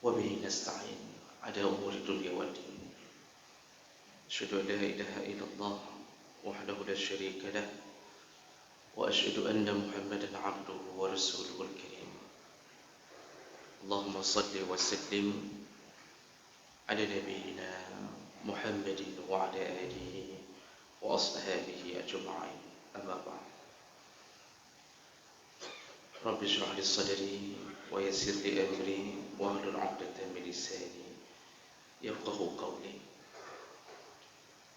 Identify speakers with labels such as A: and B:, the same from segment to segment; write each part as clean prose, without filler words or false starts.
A: وبه نستعين على أمور الدنيا والدين. أشهد أن لا إله إلا الله وحده لا شريك له، وأشهد أن محمدا عبده ورسوله الكريم. اللهم صل وسلم على نبينا محمد وعلى آله وأصحابه أجمعين. أما بعد، رب اشرح لي صدري ويسر لي أمري واحلل عقدة من لساني yafqahu qawli.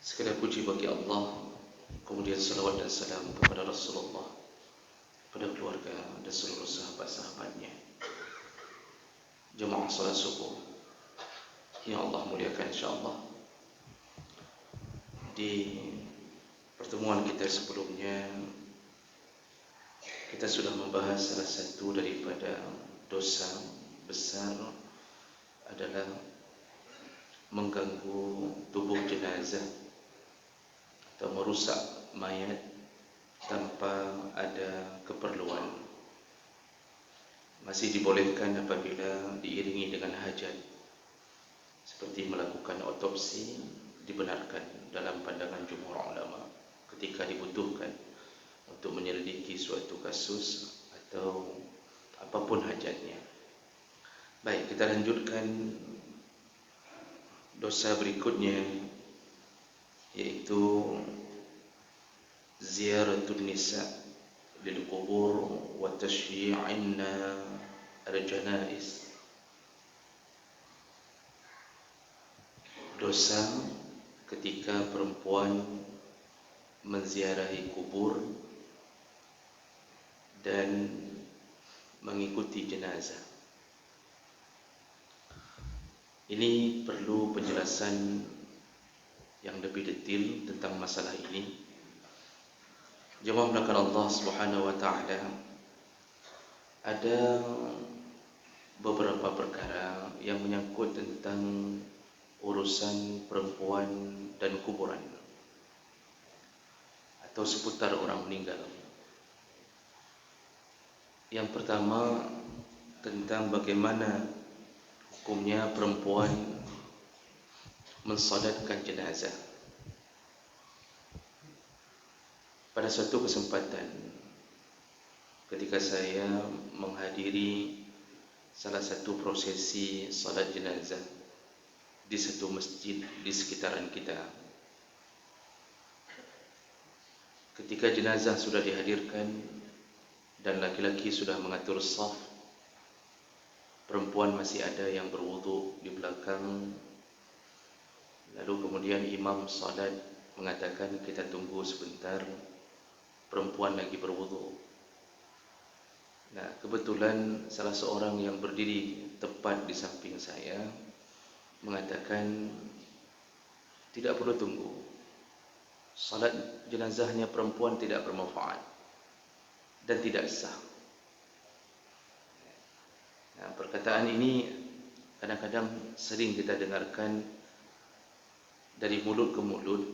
A: Segala puji bagi Allah, kemudian salawat dan salam kepada Rasulullah, kepada keluarga dan seluruh sahabat-sahabatnya. Jemaah salat subuh yang Allah muliakan, insyaAllah. Di pertemuan kita sebelumnya, kita sudah membahas salah satu daripada dosa besar adalah mengganggu tubuh jenazah atau merusak mayat tanpa ada keperluan. Masih dibolehkan apabila diiringi dengan hajat, seperti melakukan otopsi, dibenarkan dalam pandangan jumhur ulama ketika dibutuhkan untuk menyelidiki suatu kasus atau apapun hajatnya. Baik, kita lanjutkan dosa berikutnya, yaitu ziyaratun nisa lil qubur wa tashyi'inna al-janaiz. Dosa ketika perempuan menziarahi kubur dan mengikuti jenazah. Ini perlu penjelasan yang lebih detail tentang masalah ini. Jemaah melakukan Allah Subhanahu wa taala, ada beberapa perkara yang menyangkut tentang urusan perempuan dan kuburan atau seputar orang meninggal. Yang pertama, tentang bagaimana hukumnya perempuan mensalatkan jenazah. Pada suatu kesempatan, ketika saya menghadiri salah satu prosesi salat jenazah di satu masjid di sekitaran kita, ketika jenazah sudah dihadirkan dan laki-laki sudah mengatur saf, perempuan masih ada yang berwudu di belakang. Lalu kemudian imam salat mengatakan, kita tunggu sebentar, perempuan lagi berwudu. Nah, kebetulan salah seorang yang berdiri tepat di samping saya mengatakan, tidak perlu tunggu, salat jenazahnya perempuan tidak bermanfaat dan tidak sah. Nah, perkataan ini kadang-kadang sering kita dengarkan dari mulut ke mulut,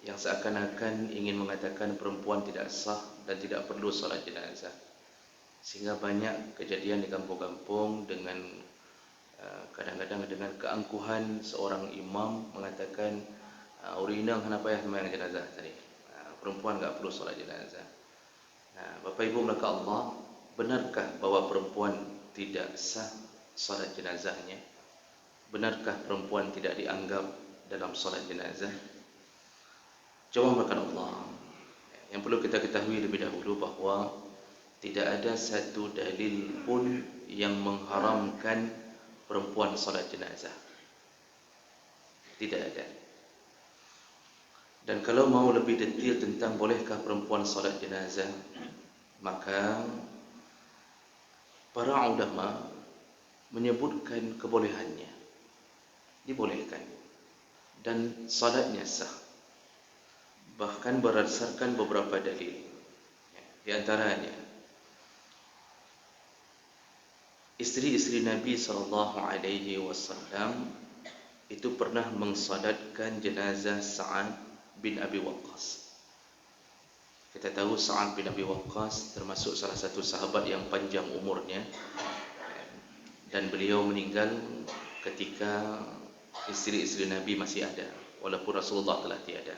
A: yang seakan-akan ingin mengatakan perempuan tidak sah dan tidak perlu salat jenazah. Sehingga banyak kejadian di kampung-kampung dengan kadang-kadang dengan keangkuhan seorang imam mengatakan, urinang kenapa ya sembahyang jenazah tadi, perempuan enggak perlu salat jenazah. Nah, Bapak Ibu melakukan Allah, benarkah bahwa perempuan tidak sah salat jenazahnya? Benarkah perempuan tidak dianggap dalam salat jenazah? Jawab melakukan Allah. Yang perlu kita ketahui lebih dahulu bahawa tidak ada satu dalil pun yang mengharamkan perempuan salat jenazah. Tidak ada. Dan kalau mau lebih detail tentang bolehkah perempuan salat jenazah, maka para ulama menyebutkan kebolehannya, dibolehkan, dan salatnya sah, bahkan berdasarkan beberapa dalil. Di antaranya, isteri-isteri Nabi SAW itu pernah mensalatkan jenazah Sa'ad bin Abi Waqqas. Kita tahu Sa'ad bin Abi Waqqas termasuk salah satu sahabat yang panjang umurnya. dan beliau meninggal ketika isteri-isteri Nabi masih ada, walaupun Rasulullah telah tiada.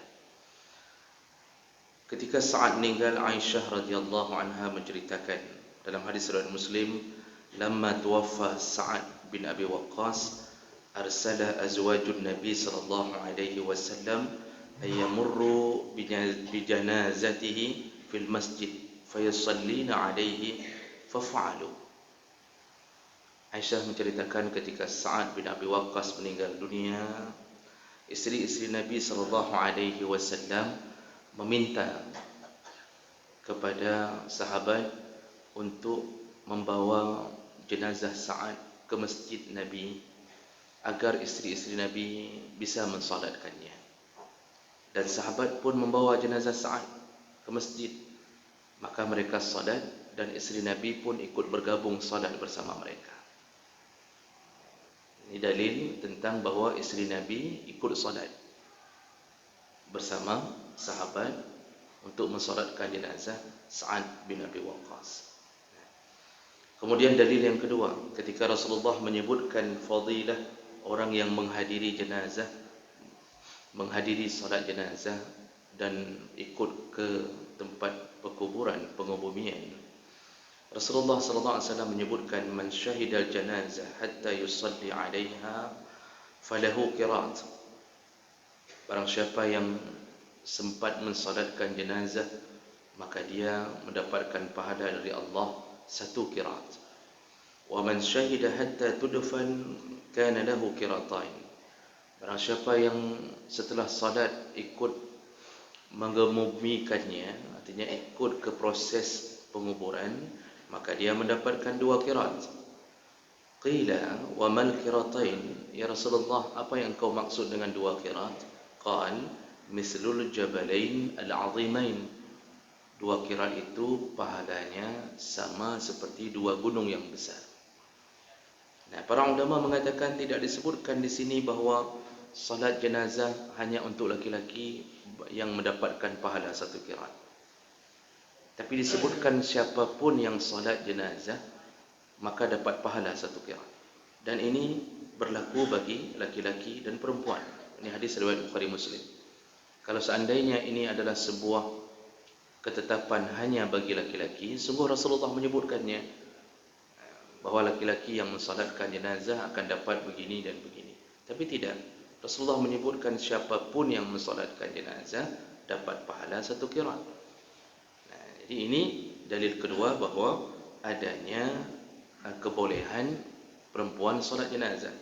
A: Ketika Sa'ad meninggal, Aisyah radhiyallahu anha menceritakan dalam hadis riwayat Muslim, "Lamma tuwaffa Sa'ad bin Abi Waqqas, arsala azwajun Nabi sallallahu alaihi wasallam ayamurru bi janazatihi fil masjid fayusallina alaihi fafa'alu." Aisyah menceritakan ketika Sa'ad bin Abi Waqqas meninggal dunia, isteri-isteri Nabi sallallahu alaihi wasallam meminta kepada sahabat untuk membawa jenazah Sa'ad ke masjid Nabi agar isteri-isteri Nabi bisa mensolatkannya. Dan sahabat pun membawa jenazah Sa'ad ke masjid, maka mereka solat dan isteri Nabi pun ikut bergabung solat bersama mereka. Ini dalil tentang bahawa isteri Nabi ikut solat bersama sahabat untuk mensolatkan jenazah Sa'ad bin Abi Waqqas. Kemudian dalil yang kedua, ketika Rasulullah menyebutkan fadilah orang yang menghadiri jenazah, menghadiri solat jenazah dan ikut ke tempat perkuburan, pengubumian, Rasulullah sallallahu alaihi wasallam menyebutkan, "Man syahidal janazah hatta yusalli 'alaiha falahu qirat." Barang siapa yang sempat mensolatkan jenazah, maka dia mendapatkan pahala dari Allah satu qirat. Wa man syahida hatta tudfan kana lahu qiratain. Barang siapa yang setelah salat ikut mengemumikannya, artinya ikut ke proses penguburan, maka dia mendapatkan dua qirat. Qila wa mal qiratain, ya Rasulullah, apa yang kau maksud dengan dua qirat? Qal mislul jabalain al-'azimain. Dua qirat itu pahalanya sama seperti dua gunung yang besar. Nah, para ulama mengatakan tidak disebutkan di sini bahawa salat jenazah hanya untuk laki-laki yang mendapatkan pahala satu qirat. Tapi disebutkan siapapun yang salat jenazah maka dapat pahala satu qirat. Dan ini berlaku bagi laki-laki dan perempuan. Ini hadis riwayat Bukhari Muslim. Kalau seandainya ini adalah sebuah ketetapan hanya bagi laki-laki, sungguh Rasulullah menyebutkannya bahawa laki-laki yang mensalatkan jenazah akan dapat begini dan begini. Tapi tidak. Rasulullah menyebutkan siapapun yang mensalatkan jenazah dapat pahala satu qirat. Nah, jadi ini dalil kedua bahawa adanya kebolehan perempuan salat jenazah.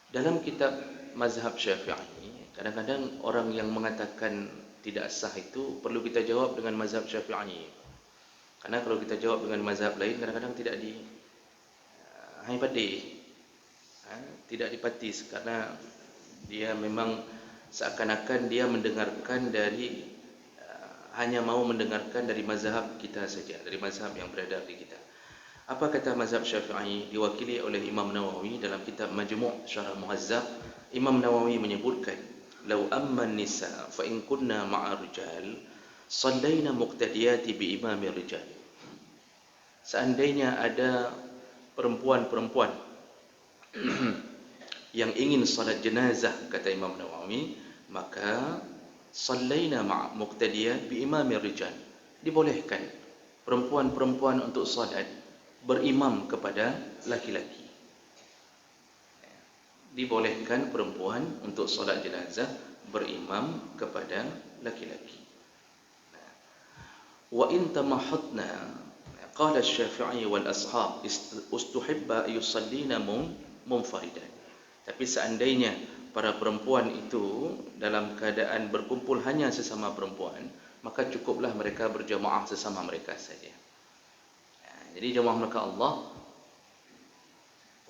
A: Dalam kitab mazhab Syafi'i, kadang-kadang orang yang mengatakan tidak sah itu perlu kita jawab dengan mazhab Syafi'i. Karena kalau kita jawab dengan mazhab lain, kadang-kadang tidak tidak dipatis, karena dia memang seakan-akan dia mendengarkan dari hanya mau mendengarkan dari mazhab kita saja, dari mazhab yang beredar di kita. Apa kata mazhab Syafi'i diwakili oleh Imam Nawawi dalam kitab Majmu' Syarah Muhazzab? Imam Nawawi menyebutkan, "Lau amma an-nisa fa in kunna ma'a rijal, sallaina muqtadiyati bi imami rijal." Seandainya ada perempuan-perempuan yang ingin salat jenazah, kata Imam Nawawi, maka sallaina ma'a muqtadiyat bi imami rijal. Dibolehkan perempuan-perempuan untuk salat berimam kepada laki-laki. Dibolehkan perempuan untuk salat jenazah berimam kepada laki-laki. Wa in tamahatna, qala asy-Syafi'i wal ashab, ustuhibba yusallina munfaridan. Tapi seandainya para perempuan itu dalam keadaan berkumpul hanya sesama perempuan, maka cukuplah mereka berjamaah sesama mereka saja. Jadi jemaah mereka Allah,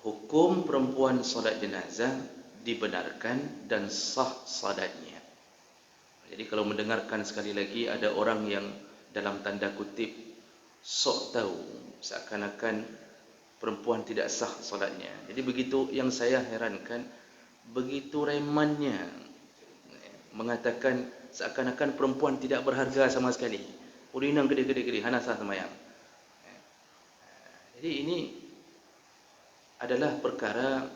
A: hukum perempuan salat jenazah dibenarkan dan sah salatnya. Jadi kalau mendengarkan sekali lagi ada orang yang dalam tanda kutip sok tahu, seakan-akan perempuan tidak sah salatnya. Jadi begitu yang saya herankan, begitu remannya mengatakan seakan-akan perempuan tidak berharga sama sekali. Urinang gede-gede hana sah semayang. Jadi ini adalah perkara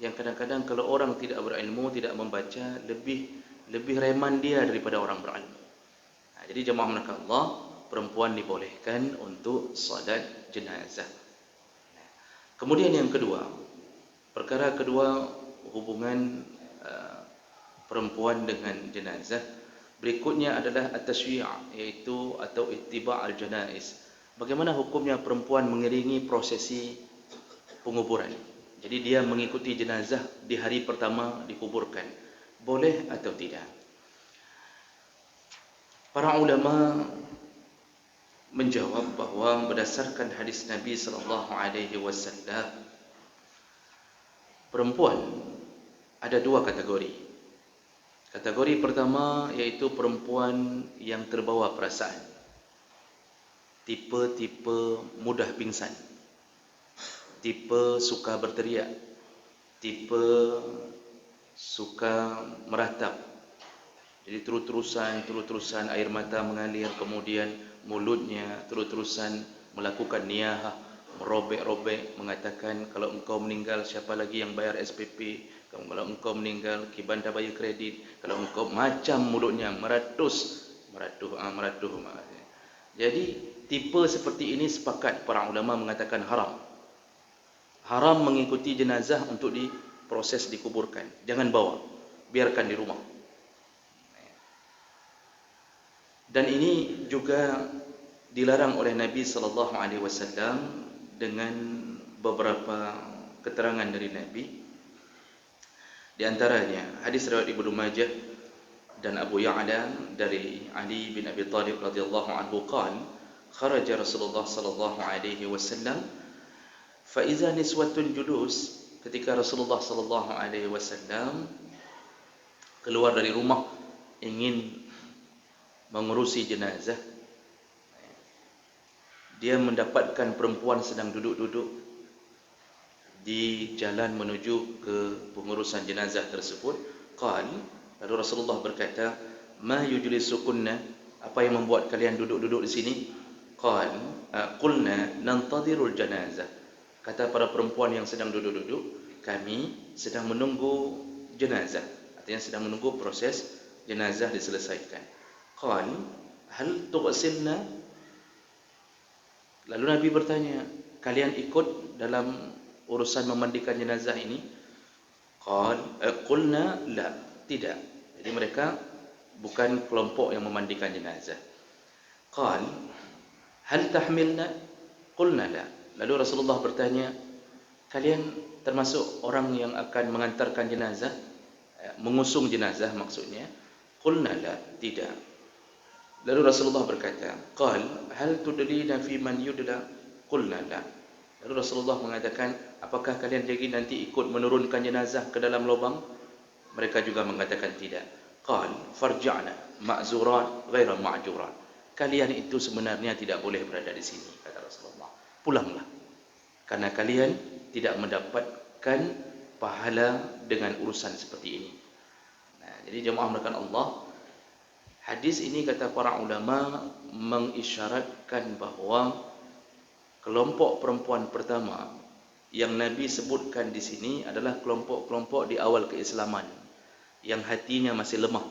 A: yang kadang-kadang kalau orang tidak berilmu, tidak membaca, lebih reman dia daripada orang berilmu. Jadi jemaah melakukan Allah, perempuan dibolehkan untuk solat jenazah. Kemudian yang kedua, perkara kedua hubungan perempuan dengan jenazah. Berikutnya adalah at-tashyi', iaitu atau ittiba' al-janaiz. Bagaimana hukumnya perempuan mengiringi prosesi penguburan? Jadi dia mengikuti jenazah di hari pertama dikuburkan. Boleh atau tidak? Para ulama menjawab bahawa berdasarkan hadis Nabi SAW, perempuan ada dua kategori. Kategori pertama iaitu perempuan yang terbawa perasaan, tipe-tipe mudah pingsan, tipe suka berteriak, tipe suka meratap. Jadi terus-terusan air mata mengalir, kemudian mulutnya terus-terusan melakukan niyahah, merobek-robek, mengatakan kalau engkau meninggal siapa lagi yang bayar SPP, kalau engkau meninggal Kibanda bayar kredit, kalau engkau, macam mulutnya meratuh. Jadi tipe seperti ini sepakat para ulama mengatakan haram. Haram mengikuti jenazah untuk diproses dikuburkan. Jangan bawa, biarkan di rumah. Dan ini juga dilarang oleh Nabi SAW dengan beberapa keterangan dari Nabi. Di antaranya hadis riwayat Ibnu Majah dan Abu Ya'la dari Ali bin Abi Thalib radhiyallahu anhu qala kharaja Rasulullah sallallahu alaihi wasallam fa iza niswatun julus. Ketika Rasulullah sallallahu alaihi wasallam keluar dari rumah ingin mengurusi jenazah, dia mendapatkan perempuan sedang duduk-duduk di jalan menuju ke pengurusan jenazah tersebut. Lalu Rasulullah berkata, ma yujlisukunna, apa yang membuat kalian duduk-duduk di sini? Qulna nantadirul janazah. Kata para perempuan yang sedang duduk-duduk, kami sedang menunggu jenazah, artinya sedang menunggu proses jenazah diselesaikan. Hal tughsilna? Lalu Nabi bertanya, kalian ikut dalam urusan memandikan jenazah ini? Qulna la, tidak. Jadi mereka bukan kelompok yang memandikan jenazah. Hal tahmilna? Qulna la. Lalu Rasulullah bertanya, kalian termasuk orang yang akan mengantarkan jenazah, mengusung jenazah maksudnya? Qulna la, tidak. Lalu Rasulullah berkata, hal tudlina fi man yudla? Qulna la. Lalu Rasulullah mengatakan, apakah kalian jadi nanti ikut menurunkan jenazah ke dalam lubang? Mereka juga mengatakan tidak. Farja'na ma'zurat ghaira ma'jurat. Kalian itu sebenarnya tidak boleh berada di sini, kata Rasulullah. Pulanglah, karena kalian tidak mendapatkan pahala dengan urusan seperti ini. Jadi jemaah melakukan Allah, hadis ini kata para ulama mengisyaratkan bahawa kelompok perempuan pertama yang Nabi sebutkan di sini adalah kelompok-kelompok di awal keislaman yang hatinya masih lemah,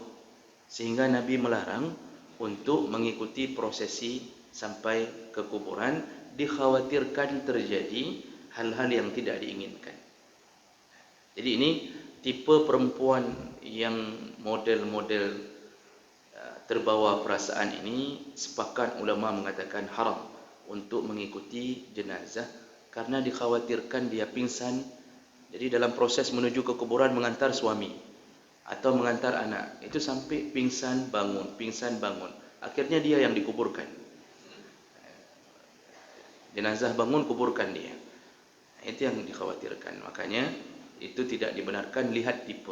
A: sehingga Nabi melarang untuk mengikuti prosesi sampai ke kuburan, dikhawatirkan terjadi hal-hal yang tidak diinginkan. Jadi ini tipe perempuan yang model-model terbawa perasaan ini, sepakat ulama mengatakan haram untuk mengikuti jenazah karena dikhawatirkan dia pingsan. Jadi dalam proses menuju ke kuburan mengantar suami atau mengantar anak, itu sampai pingsan bangun, akhirnya dia yang dikuburkan. Jenazah bangun, kuburkan dia. Itu yang dikhawatirkan. Makanya itu tidak dibenarkan, lihat tipe.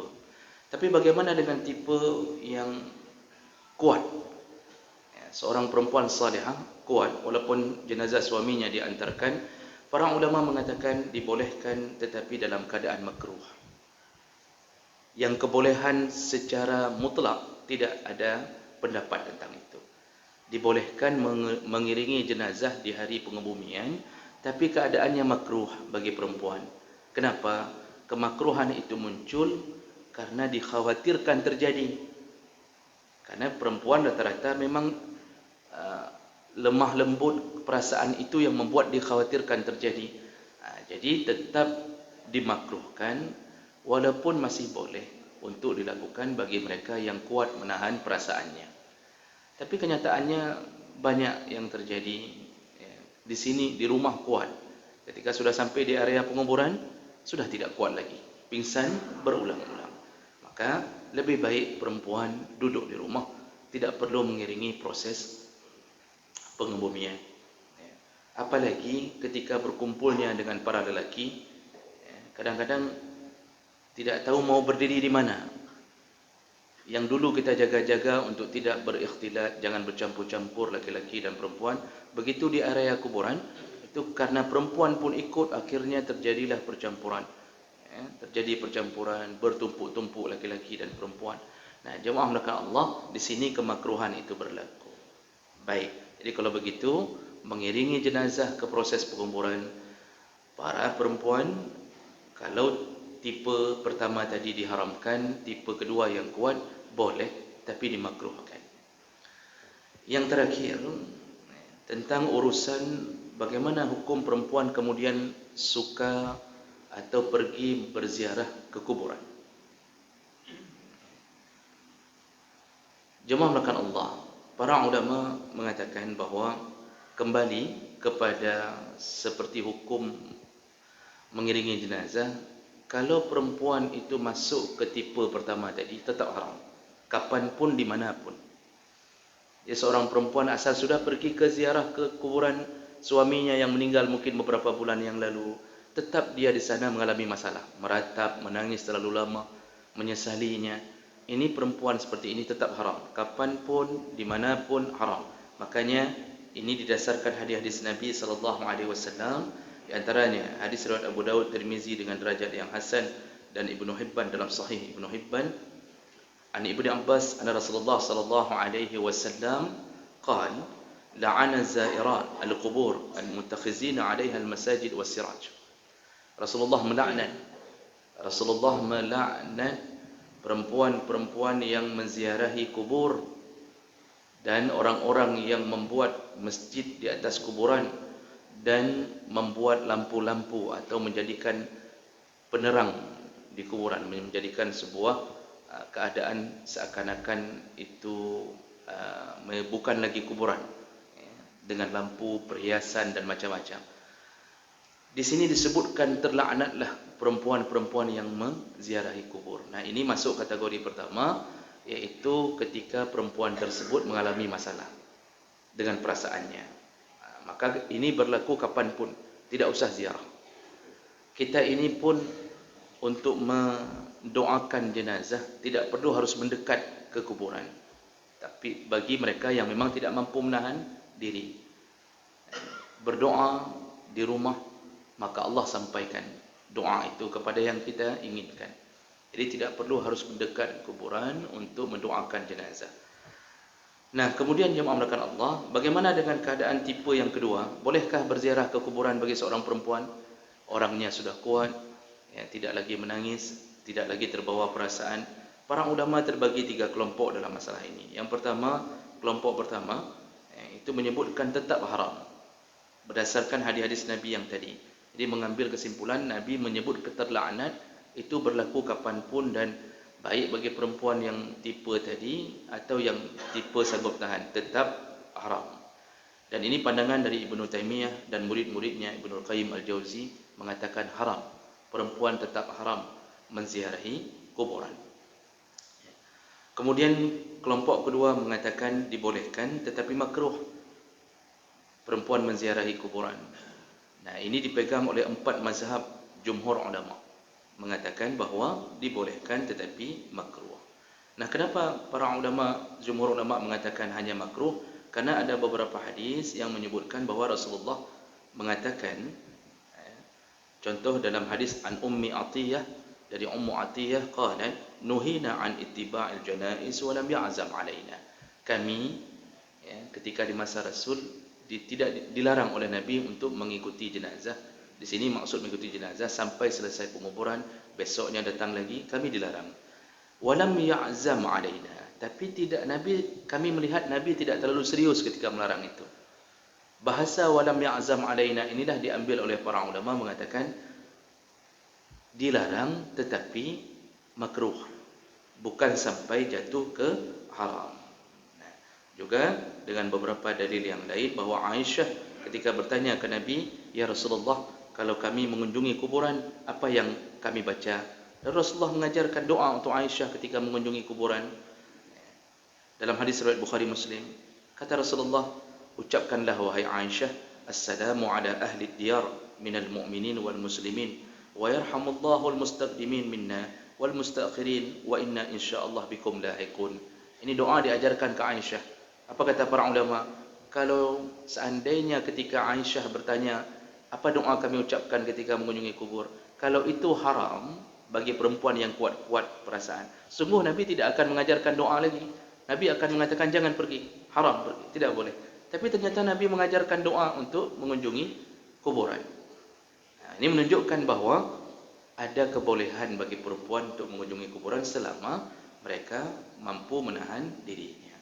A: Tapi bagaimana dengan tipe yang kuat? Seorang perempuan salihah kuat, walaupun jenazah suaminya diantarkan, para ulama mengatakan dibolehkan tetapi dalam keadaan makruh. Yang kebolehan secara mutlak tidak ada pendapat tentang itu. Dibolehkan mengiringi jenazah di hari pengebumian, tapi keadaannya makruh bagi perempuan. Kenapa? Kemakruhan itu muncul karena dikhawatirkan terjadi. Karena perempuan rata-rata memang lemah lembut perasaan itu yang membuat dikhawatirkan terjadi. Jadi tetap dimakruhkan walaupun masih boleh untuk dilakukan bagi mereka yang kuat menahan perasaannya. Tapi kenyataannya banyak yang terjadi di sini, di rumah kuat. Ketika sudah sampai di area penguburan, sudah tidak kuat lagi. Pingsan berulang-ulang. Maka lebih baik perempuan duduk di rumah, tidak perlu mengiringi proses pengebumian. Apalagi ketika berkumpulnya dengan para lelaki, kadang-kadang tidak tahu mau berdiri di mana. Yang dulu kita jaga-jaga untuk tidak berikhtilat, jangan bercampur-campur laki-laki dan perempuan. Begitu di area kuburan, itu karena perempuan pun ikut, akhirnya terjadilah percampuran. Terjadi percampuran, bertumpuk-tumpuk laki-laki dan perempuan. Nah, jemaah melakukan Allah, di sini kemakruhan itu berlaku. Baik, jadi kalau begitu, mengiringi jenazah ke proses penguburan, para perempuan, kalau tipe pertama tadi diharamkan, tipe kedua yang kuat boleh, tapi dimakruhkan. Yang terakhir, tentang urusan bagaimana hukum perempuan kemudian suka atau pergi berziarah ke kuburan. Jemaah melakukan Allah, para ulama mengatakan bahawa kembali kepada seperti hukum mengiringi jenazah, kalau perempuan itu masuk ke tipe pertama tadi, tetap haram. Kapanpun, dimanapun. Ya, seorang perempuan asal sudah pergi ke ziarah ke kuburan suaminya yang meninggal mungkin beberapa bulan yang lalu, tetap dia di sana mengalami masalah. Meratap, menangis terlalu lama, menyesalinya. Ini perempuan seperti ini tetap haram. Kapanpun, dimanapun haram. Makanya, ini didasarkan hadis-hadis Nabi SAW. Di antaranya hadis riwayat Abu Dawud, Tirmizi dengan derajat yang hasan, dan Ibnu Hibban dalam Sahih Ibnu Hibban, an Ibnu Abbas anna Rasulullah sallallahu alaihi wasallam qala la'ana zairat al-qubur al-muttakhizina 'alayha al-masajid was-siraj. Rasulullah melaknat perempuan-perempuan yang menziarahi kubur dan orang-orang yang membuat masjid di atas kuburan dan membuat lampu-lampu atau menjadikan penerang di kuburan, menjadikan sebuah keadaan seakan-akan itu bukan lagi kuburan, dengan lampu, perhiasan dan macam-macam. Di sini disebutkan terlaknatlah perempuan-perempuan yang menziarahi kubur. Nah, ini masuk kategori pertama, yaitu ketika perempuan tersebut mengalami masalah dengan perasaannya. Maka ini berlaku kapanpun, tidak usah ziarah. Kita ini pun untuk mendoakan jenazah tidak perlu harus mendekat ke kuburan. Tapi bagi mereka yang memang tidak mampu menahan diri, berdoa di rumah, maka Allah sampaikan doa itu kepada yang kita inginkan. Jadi tidak perlu harus mendekat kuburan untuk mendoakan jenazah. Nah, kemudian jemaah melakukan Allah, bagaimana dengan keadaan tipe yang kedua? Bolehkah berziarah ke kuburan bagi seorang perempuan? Orangnya sudah kuat, tidak lagi menangis, tidak lagi terbawa perasaan. Para ulama terbagi 3 kelompok dalam masalah ini. Yang pertama, kelompok pertama, itu menyebutkan tetap haram berdasarkan hadis-hadis Nabi yang tadi. Jadi mengambil kesimpulan, Nabi menyebut keterlaknat itu berlaku kapanpun dan baik bagi perempuan yang tipe tadi atau yang tipe sanggup tahan, tetap haram. Dan ini pandangan dari Ibnu Taimiyah dan murid-muridnya Ibnu Qayyim Al-Jauzi mengatakan haram. Perempuan tetap haram menziarahi kuburan. Kemudian kelompok kedua mengatakan dibolehkan tetapi makruh perempuan menziarahi kuburan. Nah, ini dipegang oleh 4 mazhab jumhur ulama, mengatakan bahawa dibolehkan tetapi makruh. Nah, kenapa para ulama, jumhur ulama mengatakan hanya makruh? Karena ada beberapa hadis yang menyebutkan bahawa Rasulullah mengatakan, contoh dalam hadis an Ummi Atiyah, dari Ummu Atiyah qalat nuhina an ittiba'il janaiz wa lam ya'zam alaina. Kami ketika di masa Rasul tidak dilarang oleh Nabi untuk mengikuti jenazah, Di sini maksud mengikuti jenazah sampai selesai penguburan, besoknya datang lagi, kami dilarang. Walam ya'zam alaina. Tapi tidak Nabi, kami melihat Nabi tidak terlalu serius ketika melarang itu. Bahasa walam ya'zam alaina inilah diambil oleh para ulama mengatakan dilarang tetapi makruh, bukan sampai jatuh ke haram. Juga dengan beberapa dalil yang lain bahawa Aisyah ketika bertanya ke Nabi, "Ya Rasulullah, kalau kami mengunjungi kuburan, apa yang kami baca?" Dan Rasulullah mengajarkan doa untuk Aisyah ketika mengunjungi kuburan. Dalam hadis riwayat Bukhari Muslim, kata Rasulullah, "Ucapkanlah wahai Aisyah, assalamu ala ahli diyar minal mu'minin wal muslimin, wa yarhamullahu al-mustaqdimin minna wal mustaakhirin, wa inna insyaallah bikum lahiqun." Ini doa diajarkan ke Aisyah. Apa kata para ulama? Kalau seandainya ketika Aisyah bertanya, apa doa kami ucapkan ketika mengunjungi kubur? Kalau itu haram bagi perempuan yang kuat-kuat perasaan, sungguh Nabi tidak akan mengajarkan doa lagi. Nabi akan mengatakan jangan pergi, haram pergi, tidak boleh. Tapi ternyata Nabi mengajarkan doa untuk mengunjungi kuburan. Ini menunjukkan bahawa ada kebolehan bagi perempuan untuk mengunjungi kuburan selama mereka mampu menahan dirinya.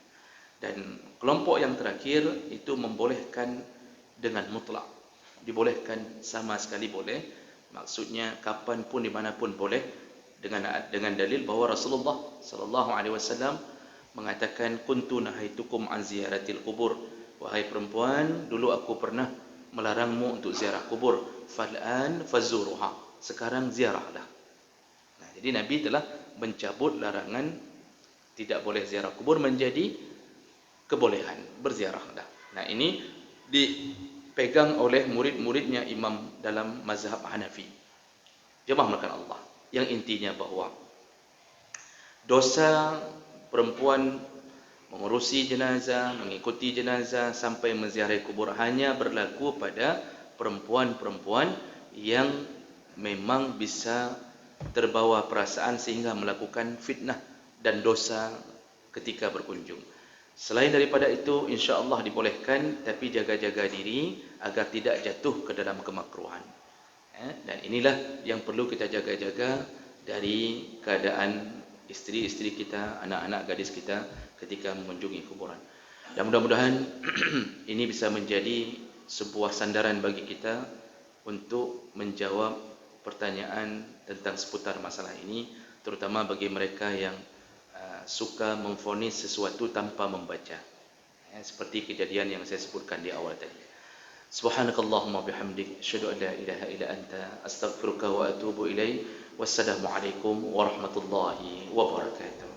A: Dan kelompok yang terakhir itu membolehkan dengan mutlak. Dibolehkan sama sekali boleh. Maksudnya kapan pun dimanapun boleh, dengan dalil bahawa Rasulullah sallallahu alaihi wasallam mengatakan kuntu nahaitukum an ziyaratil kubur. Wahai perempuan, dulu aku pernah melarangmu untuk ziarah kubur. Fal'an fazuruha. Sekarang ziarahlah. Nah, jadi Nabi telah mencabut larangan tidak boleh ziarah kubur menjadi kebolehan, berziarahlah. Nah, ini dipegang oleh murid-muridnya imam dalam mazhab Hanafi. Jemaah melakukan Allah. Yang intinya bahawa dosa perempuan mengurusi jenazah, mengikuti jenazah sampai menziarahi kubur hanya berlaku pada perempuan-perempuan yang memang bisa terbawa perasaan sehingga melakukan fitnah dan dosa ketika berkunjung. Selain daripada itu, insya-Allah dibolehkan, tapi jaga-jaga diri agar tidak jatuh ke dalam kemakruhan. Dan inilah yang perlu kita jaga-jaga dari keadaan isteri-isteri kita, anak-anak gadis kita ketika mengunjungi kuburan. Dan mudah-mudahan ini bisa menjadi sebuah sandaran bagi kita untuk menjawab pertanyaan tentang seputar masalah ini, terutama bagi mereka yang suka memvonis sesuatu tanpa membaca, seperti kejadian yang saya sebutkan di awal tadi. Subhanakallahumma bihamdik, asyhadu an la ilaha illa anta, astaghfiruka wa atubu ilaik. Wassalamualaikum warahmatullahi wabarakatuh.